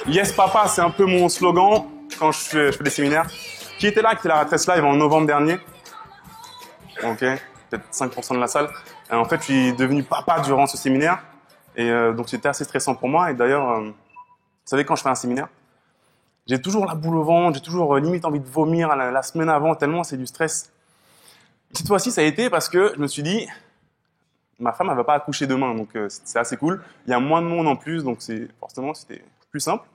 Yes Papa, c'est un peu mon slogan quand je fais des séminaires. Qui était là à la Tress Live en novembre dernier? Ok, peut-être 5% de la salle. Et en fait, je suis devenu papa durant ce séminaire. Et donc, c'était assez stressant pour moi. Et d'ailleurs, vous savez, quand je fais un séminaire, j'ai toujours la boule au ventre, j'ai toujours limite envie de vomir la semaine avant, tellement c'est du stress. Cette fois-ci, ça a été parce que je me suis dit, ma femme, elle va pas accoucher demain, donc c'est assez cool. Il y a moins de monde en plus, donc forcément, c'était plus simple.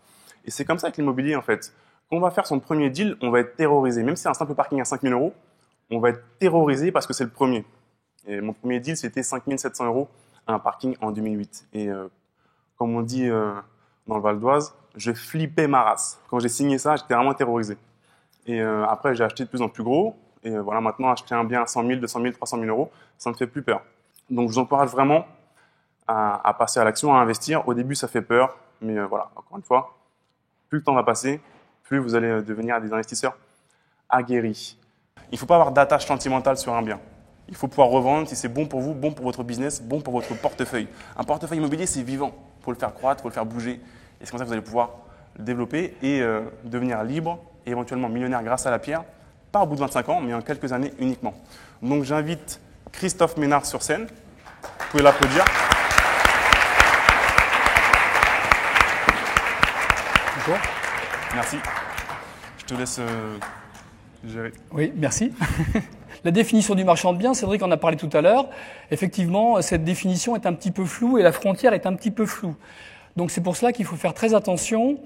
Et c'est comme ça avec l'immobilier, en fait. Quand on va faire son premier deal, on va être terrorisé. Même si c'est un simple parking à 5 000 €, on va être terrorisé parce que c'est le premier. Et mon premier deal, c'était 5 700 € à un parking en 2008. Et comme on dit dans le Val d'Oise, je flippais ma race. Quand j'ai signé ça, j'étais vraiment terrorisé. Et après, j'ai acheté de plus en plus gros. Et voilà, maintenant, acheter un bien à 100 000, 200 000, 300 000 €, ça me fait plus peur. Donc, je vous encourage vraiment à passer à l'action, à investir. Au début, ça fait peur. Mais voilà, encore une fois, plus le temps va passer, plus vous allez devenir des investisseurs aguerris. Il ne faut pas avoir d'attache sentimentale sur un bien. Il faut pouvoir revendre si c'est bon pour vous, bon pour votre business, bon pour votre portefeuille. Un portefeuille immobilier, c'est vivant. Il faut le faire croître, il faut le faire bouger. Et c'est comme ça que vous allez pouvoir le développer et devenir libre et éventuellement millionnaire grâce à la pierre, pas au bout de 25 ans, mais en quelques années uniquement. Donc j'invite Christophe Ménard sur scène. Vous pouvez l'applaudir. Bonjour. Merci. Je te laisse gérer. Oui, merci. La définition du marchand de biens, Cédric en a parlé tout à l'heure. Effectivement, cette définition est un petit peu floue et la frontière est un petit peu floue. Donc c'est pour cela qu'il faut faire très attention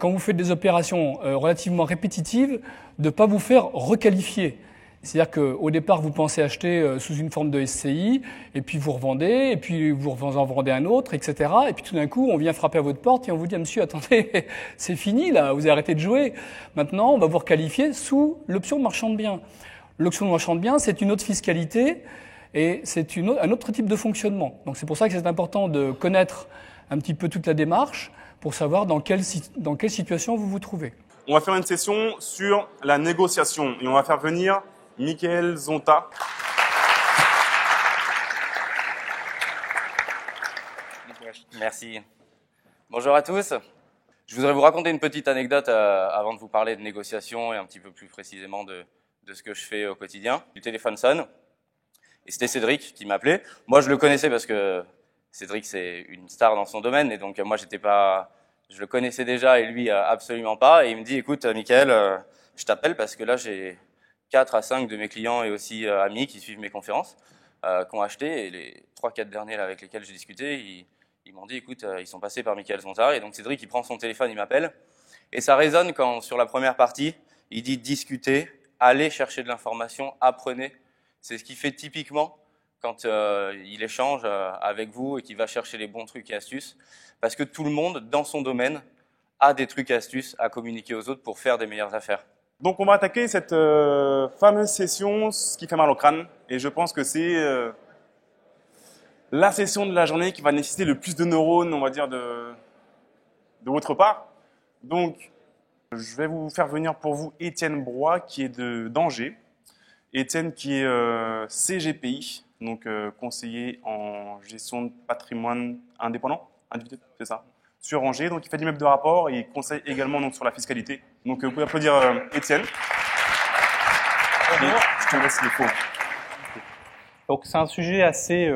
quand vous faites des opérations relativement répétitives, de ne pas vous faire requalifier. C'est-à-dire qu'au départ, vous pensez acheter sous une forme de SCI, et puis vous revendez, et puis vous en vendez un autre, etc. Et puis tout d'un coup, on vient frapper à votre porte et on vous dit « Monsieur, attendez, c'est fini là, vous avez arrêté de jouer. Maintenant, on va vous requalifier sous l'option de marchand de biens. » L'option de marchand de biens, c'est une autre fiscalité et c'est un autre type de fonctionnement. Donc c'est pour ça que c'est important de connaître un petit peu toute la démarche pour savoir dans quelle situation vous vous trouvez. On va faire une session sur la négociation et on va faire venir Michael Zonta. Merci. Bonjour à tous. Je voudrais vous raconter une petite anecdote avant de vous parler de négociation et un petit peu plus précisément de ce que je fais au quotidien. Le téléphone sonne et c'était Cédric qui m'appelait. Moi, je le connaissais parce que Cédric, c'est une star dans son domaine et donc moi, je le connaissais déjà et lui, absolument pas. Et il me dit, écoute, Michael, je t'appelle parce que là, j'ai 4 à 5 de mes clients et aussi amis qui suivent mes conférences, qui ont acheté. Et les 3-4 derniers là, avec lesquels j'ai discuté, ils m'ont dit, écoute, ils sont passés par Michael Zonta. Et donc Cédric, il prend son téléphone, il m'appelle. Et ça résonne quand, sur la première partie, il dit discuter, allez chercher de l'information, apprenez. C'est ce qu'il fait typiquement quand il échange avec vous et qu'il va chercher les bons trucs et astuces. Parce que tout le monde, dans son domaine, a des trucs et astuces à communiquer aux autres pour faire des meilleures affaires. Donc on va attaquer cette fameuse session, ce qui fait mal au crâne. Et je pense que c'est la session de la journée qui va nécessiter le plus de neurones, on va dire, de votre part. Donc, je vais vous faire venir pour vous Étienne Broy, qui est d'Angers. Étienne qui est CGPI, donc conseiller en gestion de patrimoine indépendant, individuel, c'est ça, sur Angers. Donc il fait l'immeuble de rapport et il conseille également donc, sur la fiscalité. Donc vous pouvez applaudir Étienne. Et je te laisse les faux. Donc c'est un sujet assez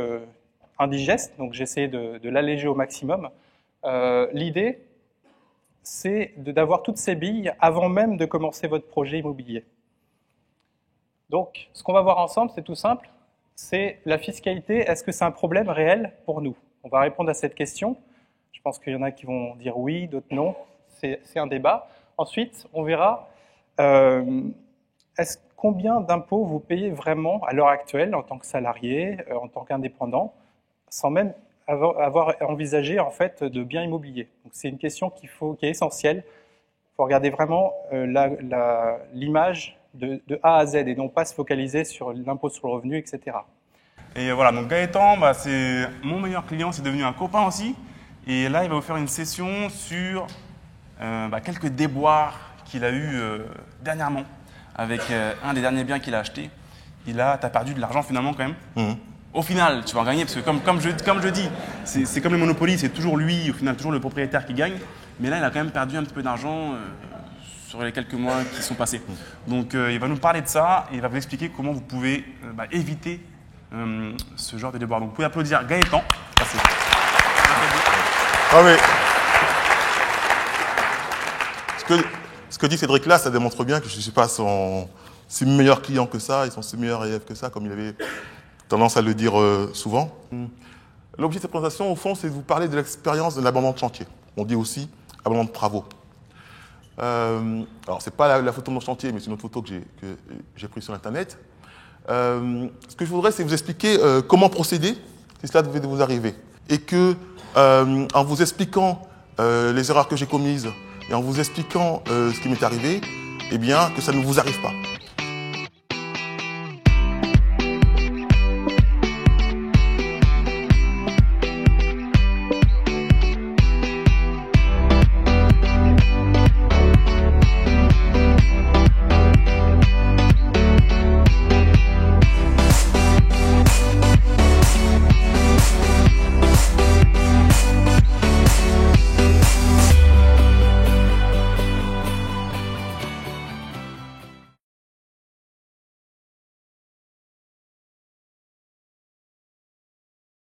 indigeste, donc j'essaie de l'alléger au maximum. L'idée, c'est d'avoir toutes ces billes avant même de commencer votre projet immobilier. Donc, ce qu'on va voir ensemble, c'est tout simple, c'est la fiscalité. Est-ce que c'est un problème réel pour nous? On va répondre à cette question. Je pense qu'il y en a qui vont dire oui, d'autres non. C'est un débat. Ensuite, on verra combien d'impôts vous payez vraiment à l'heure actuelle en tant que salarié, en tant qu'indépendant, sans même avoir envisagé en fait de biens immobiliers. Donc, c'est une question qui est essentielle. Il faut regarder vraiment l'image de A à Z et non pas se focaliser sur l'impôt sur le revenu, etc. Et voilà, donc Gaëtan, c'est mon meilleur client, c'est devenu un copain aussi. Et là, il va vous faire une session sur quelques déboires qu'il a eu dernièrement avec un des derniers biens qu'il a acheté. Et là, tu as perdu de l'argent finalement quand même. Au final, tu vas en gagner parce que comme je dis, c'est comme le Monopoly, c'est toujours lui, au final, toujours le propriétaire qui gagne. mais là, il a quand même perdu un petit peu d'argent sur les quelques mois qui sont passés. Donc, il va nous parler de ça et il va vous expliquer comment vous pouvez éviter ce genre de déboire. Donc, vous pouvez applaudir Gaëtan. Merci. Ah oui. Ce que dit Cédric là, ça démontre bien que je ne suis pas son si meilleur client que ça, et son si meilleur élève que ça, comme il avait tendance à le dire souvent. L'objet de cette présentation, au fond, c'est de vous parler de l'expérience de l'abandon de chantier. On dit aussi abandon de travaux. Alors, ce n'est pas la photo de mon chantier, mais c'est une autre photo que j'ai prise sur Internet. Ce que je voudrais, c'est vous expliquer comment procéder si cela devait vous arriver. Et que, en vous expliquant les erreurs que j'ai commises et en vous expliquant ce qui m'est arrivé, eh bien, que ça ne vous arrive pas.